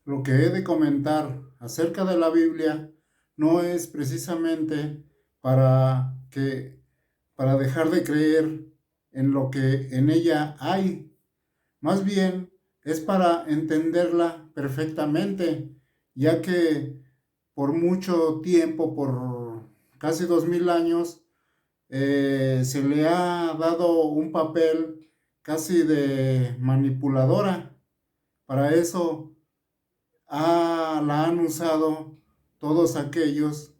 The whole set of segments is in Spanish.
Lo que he de comentar acerca de la Biblia no es precisamente para para dejar de creer en lo que en ella hay. Más bien es para entenderla perfectamente, ya que por mucho tiempo, por casi 2000 años, se le ha dado un papel casi de manipuladora. Para eso la han usado todos aquellos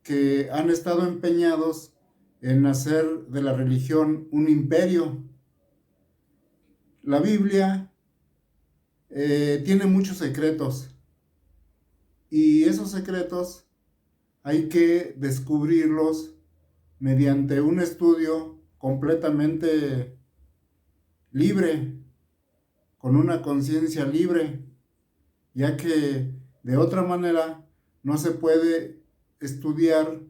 que han estado empeñados en hacer de la religión un imperio. La Biblia tiene muchos secretos y esos secretos hay que descubrirlos mediante un estudio completamente libre, con una conciencia libre, ya que de otra manera no se puede estudiar,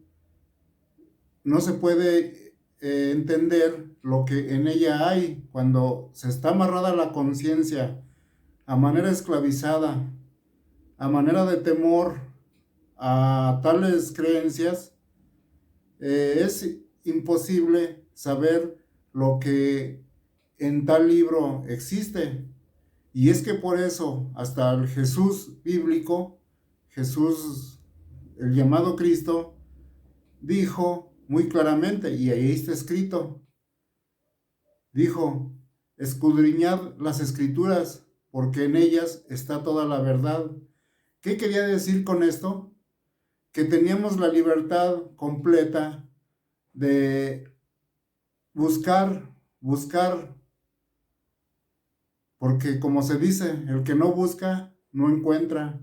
no se puede entender lo que en ella hay cuando se está amarrada la conciencia a manera esclavizada, a manera de temor a tales creencias. Es imposible saber lo que en tal libro existe. Y es que por eso hasta el Jesús bíblico, Jesús, el llamado Cristo, dijo muy claramente, y ahí está escrito, dijo: escudriñad las escrituras, porque en ellas está toda la verdad. ¿Qué quería decir con esto? Que teníamos la libertad completa de buscar, porque como se dice, el que no busca, no encuentra.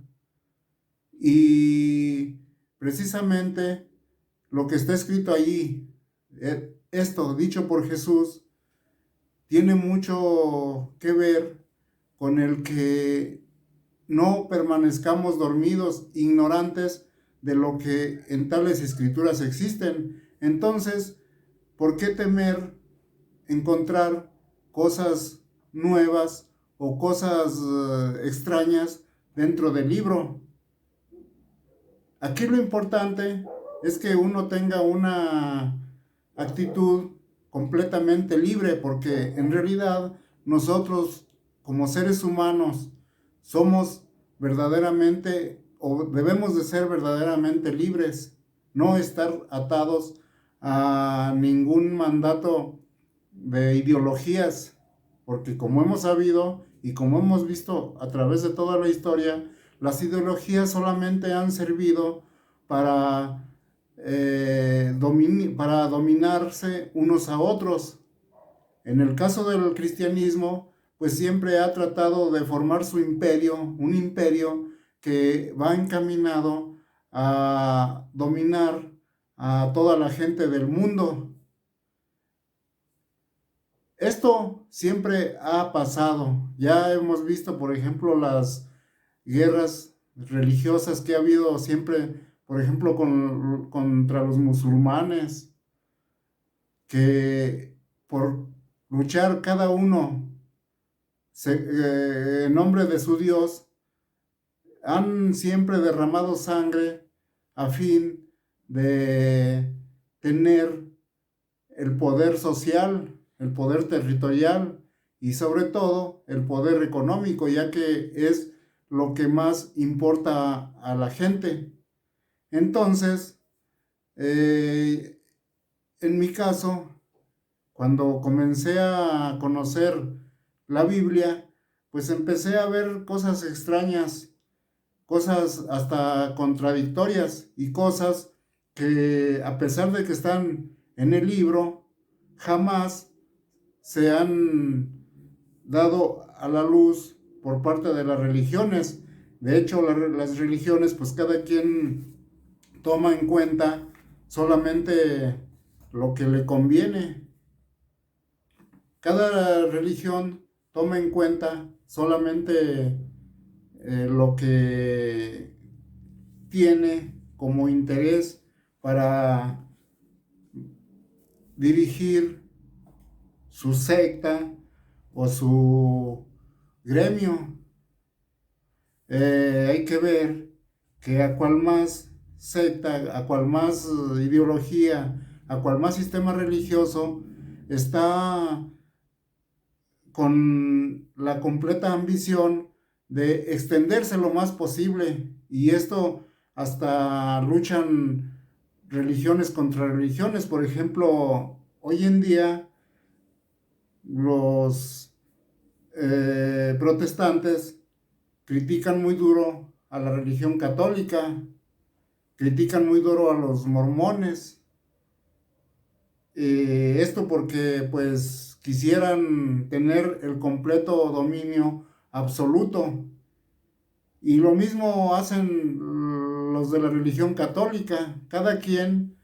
Y precisamente lo que está escrito allí, esto dicho por Jesús, tiene mucho que ver con el que no permanezcamos dormidos, ignorantes de lo que en tales escrituras existen. Entonces, ¿por qué temer encontrar cosas nuevas o cosas extrañas dentro del libro? Aquí lo importante es que uno tenga una actitud completamente libre, porque en realidad nosotros como seres humanos somos verdaderamente, o debemos de ser verdaderamente libres, no estar atados a ningún mandato de ideologías, porque como hemos sabido y como hemos visto a través de toda la historia, las ideologías solamente han servido para, para dominarse unos a otros. En el caso del cristianismo, pues siempre ha tratado de formar su imperio, un imperio que va encaminado a dominar a toda la gente del mundo. Esto siempre ha pasado. Ya hemos visto, por ejemplo, las guerras religiosas que ha habido siempre, por ejemplo, contra los musulmanes, que por luchar cada uno en nombre de su Dios, han siempre derramado sangre a fin de tener el poder social, el poder territorial y sobre todo el poder económico, ya que es lo que más importa a la gente. Entonces, eh, en mi caso, cuando comencé a conocer la Biblia, pues empecé a ver cosas extrañas, cosas hasta contradictorias y cosas que a pesar de que están en el libro, jamás se han dado a la luz por parte de las religiones. De hecho, las religiones, pues cada quien toma en cuenta solamente lo que le conviene. Cada religión toma en cuenta solamente lo que tiene como interés para dirigir su secta o su gremio. hay que ver que a cual más secta, a cual más ideología, a cual más sistema religioso está con la completa ambición de extenderse lo más posible. Y esto hasta luchan religiones contra religiones. Por ejemplo, hoy en día los protestantes critican muy duro a la religión católica, critican muy duro a los mormones. Esto porque pues quisieran tener el completo dominio absoluto. Y lo mismo hacen los de la religión católica. Cada quien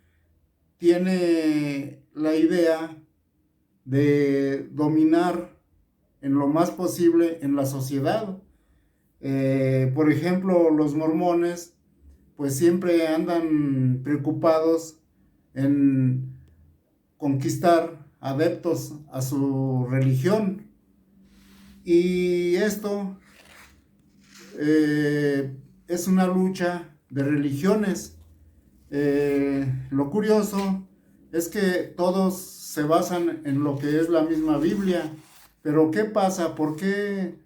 tiene la idea de dominar en lo más posible en la sociedad. Por ejemplo, los mormones pues siempre andan preocupados en conquistar adeptos a su religión. Y esto es una lucha de religiones. Lo curioso es que todos se basan en lo que es la misma Biblia. Pero ¿qué pasa? ¿Por qué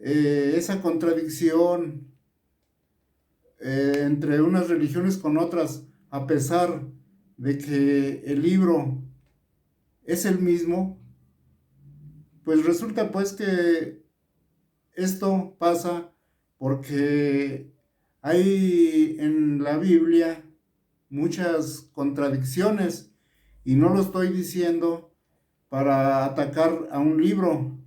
esa contradicción entre unas religiones con otras, a pesar de que el libro es el mismo? Pues resulta pues que esto pasa porque hay en la Biblia muchas contradicciones, y no lo estoy diciendo para atacar a un libro,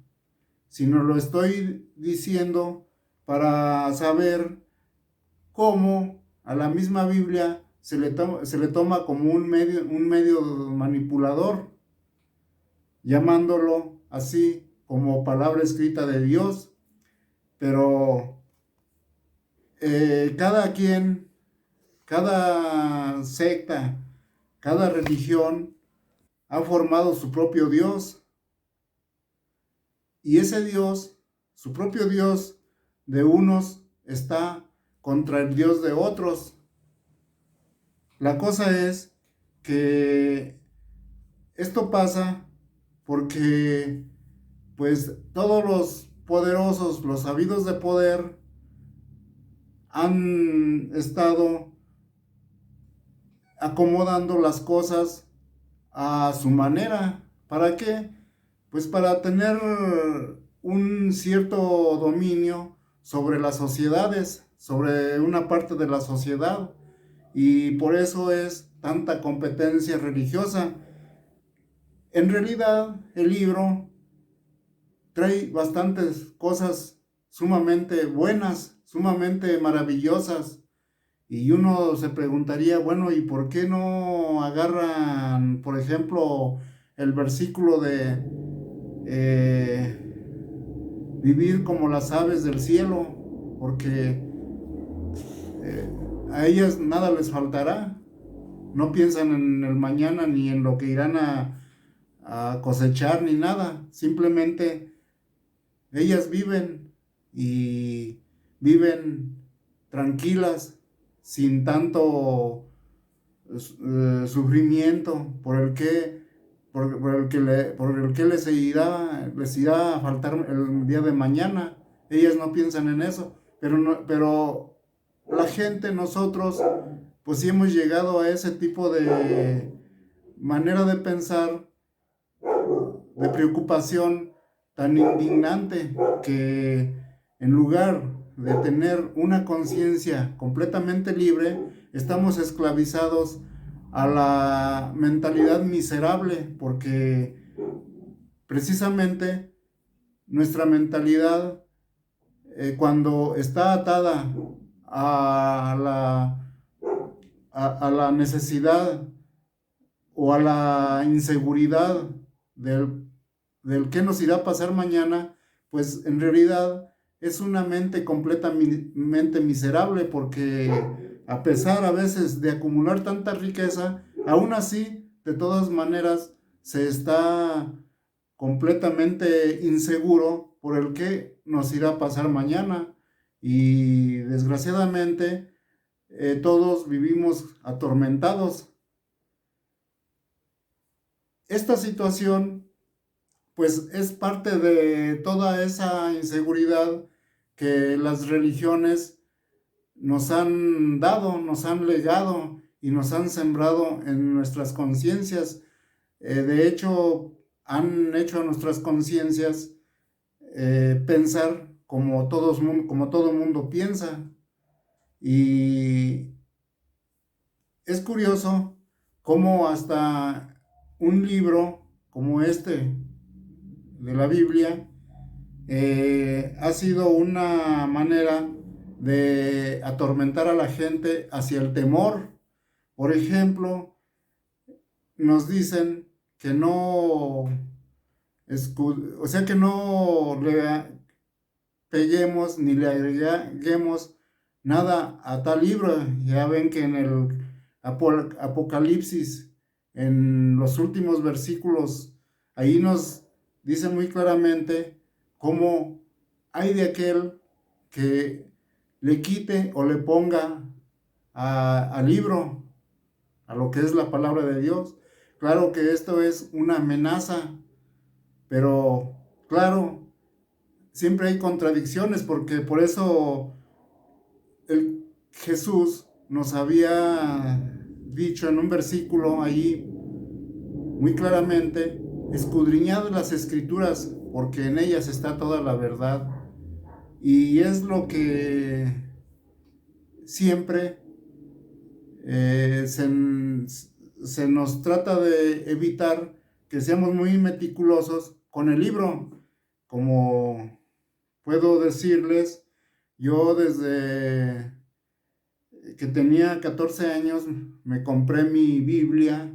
sino lo estoy diciendo para saber cómo a la misma Biblia se le toma como un medio manipulador, llamándolo así como palabra escrita de Dios. Pero cada quien, cada secta, cada religión ha formado su propio Dios. Y ese Dios, su propio Dios de unos, está contra el Dios de otros. La cosa es que esto pasa porque pues todos los poderosos, los habidos de poder, han estado acomodando las cosas a su manera. ¿Para qué? Pues para tener un cierto dominio sobre las sociedades, sobre una parte de la sociedad. Y por eso es tanta competencia religiosa. En realidad, el libro trae bastantes cosas sumamente buenas, sumamente maravillosas. Y uno se preguntaría, bueno, ¿y por qué no agarran, por ejemplo, el versículo de vivir como las aves del cielo? Porque eh, a ellas nada les faltará. No piensan en el mañana ni en lo que irán a cosechar ni nada. Simplemente ellas viven y viven tranquilas, sin tanto sufrimiento por el que les irá a faltar el día de mañana. Ellas no piensan en eso, pero la gente, nosotros, pues sí hemos llegado a ese tipo de manera de pensar, de preocupación tan indignante, que en lugar de tener una conciencia completamente libre, estamos esclavizados a la mentalidad miserable, porque precisamente nuestra mentalidad, cuando está atada a a la necesidad o a la inseguridad del qué nos irá a pasar mañana, pues en realidad es una mente completamente miserable, porque a pesar a veces de acumular tanta riqueza, aún así, de todas maneras, se está completamente inseguro por el qué nos irá a pasar mañana. y desgraciadamente todos vivimos atormentados. Esta situación pues es parte de toda esa inseguridad que las religiones nos han dado, nos han legado y nos han sembrado en nuestras conciencias. De hecho, han hecho a nuestras conciencias pensar como todo mundo piensa. Y es curioso cómo hasta un libro como este de la Biblia ha sido una manera de atormentar a la gente hacia el temor. Por ejemplo, nos dicen que no, o sea, que no le peguemos ni le agreguemos nada a tal libro. Ya ven que en el Apocalipsis, en los últimos versículos, ahí nos dice muy claramente cómo hay de aquel que le quite o le ponga al libro, a lo que es la palabra de Dios. Claro que esto es una amenaza, pero claro, siempre hay contradicciones, porque por eso Jesús nos había dicho en un versículo ahí muy claramente: escudriñad las escrituras, porque en ellas está toda la verdad. Y es lo que siempre eh, se, se nos trata de evitar, que seamos muy meticulosos con el libro. Como puedo decirles, yo desde que tenía 14 años me compré mi Biblia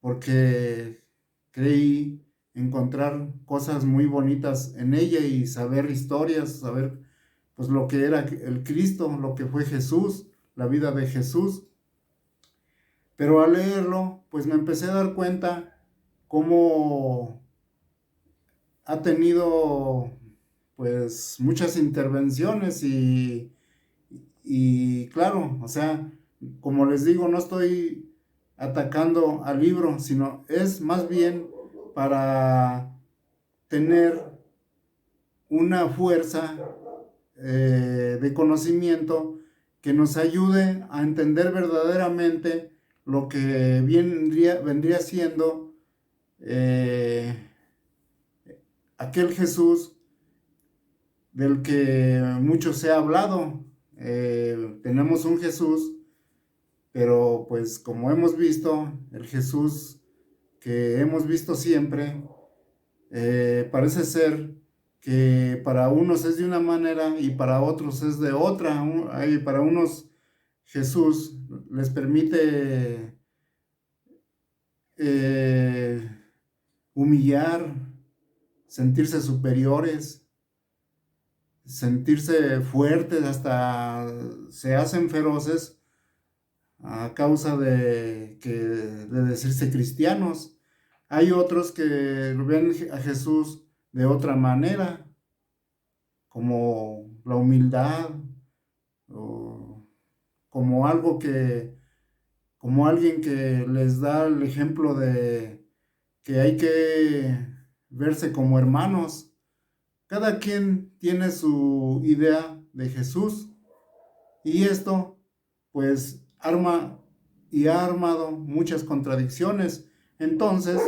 porque creí encontrar cosas muy bonitas en ella y saber historias, saber pues lo que era el Cristo, lo que fue Jesús, la vida de Jesús. Pero al leerlo, pues me empecé a dar cuenta cómo ha tenido pues muchas intervenciones y claro, o sea, como les digo, no estoy atacando al libro, sino es más bien para tener una fuerza de conocimiento que nos ayude a entender verdaderamente lo que vendría siendo aquel Jesús del que mucho se ha hablado. Tenemos un Jesús, pero pues como hemos visto, el Jesús que hemos visto siempre, parece ser que para unos es de una manera y para otros es de otra. Para unos Jesús les permite eh, humillar, sentirse superiores, sentirse fuertes, hasta se hacen feroces a causa de decirse cristianos. Hay otros que ven a Jesús de otra manera, como la humildad, o como como alguien que les da el ejemplo de que hay que verse como hermanos. Cada quien tiene su idea de Jesús, y esto pues arma y ha armado muchas contradicciones. Entonces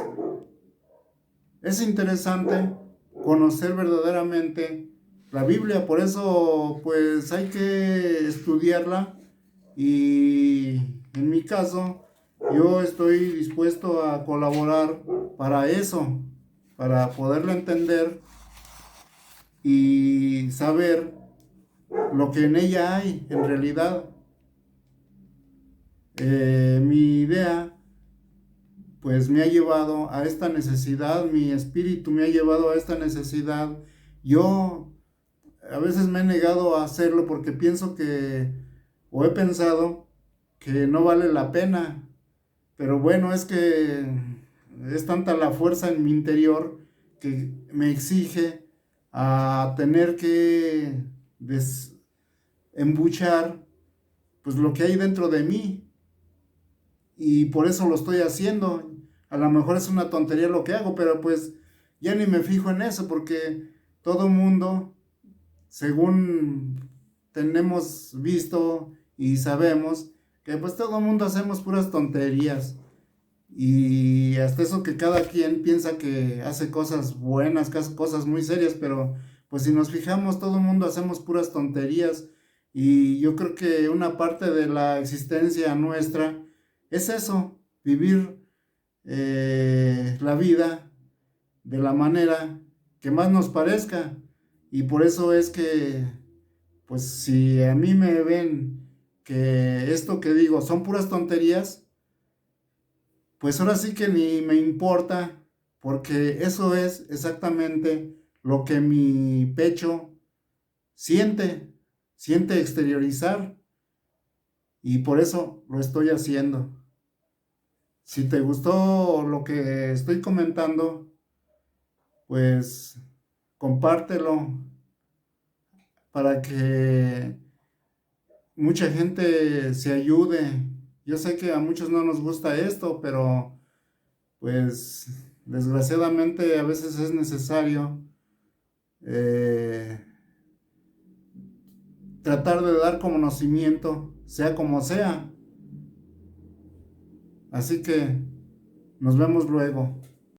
es interesante conocer verdaderamente la Biblia. Por eso pues hay que estudiarla, y en mi caso yo estoy dispuesto a colaborar para eso, para poderla entender y saber lo que en ella hay en realidad. Mi idea pues me ha llevado a esta necesidad, mi espíritu me ha llevado a esta necesidad. Yo a veces me he negado a hacerlo porque pienso o he pensado que no vale la pena, pero bueno, es que es tanta la fuerza en mi interior que me exige a tener que embuchar pues lo que hay dentro de mí, y por eso lo estoy haciendo. A lo mejor es una tontería lo que hago, pero pues ya ni me fijo en eso, porque todo mundo, según tenemos visto y sabemos, que pues todo mundo hacemos puras tonterías. Y hasta eso que cada quien piensa que hace cosas buenas, que hace cosas muy serias, pero pues si nos fijamos, todo el mundo hacemos puras tonterías. Y yo creo que una parte de la existencia nuestra es eso, vivir la vida de la manera que más nos parezca. Y por eso es que, pues si a mí me ven que esto que digo son puras tonterías, pues ahora sí que ni me importa, porque eso es exactamente lo que mi pecho siente, siente exteriorizar, y por eso lo estoy haciendo. Si te gustó lo que estoy comentando, pues compártelo para que mucha gente se ayude. Yo sé que a muchos no nos gusta esto, pero pues desgraciadamente a veces es necesario eh, tratar de dar conocimiento, sea como sea. Así que nos vemos luego.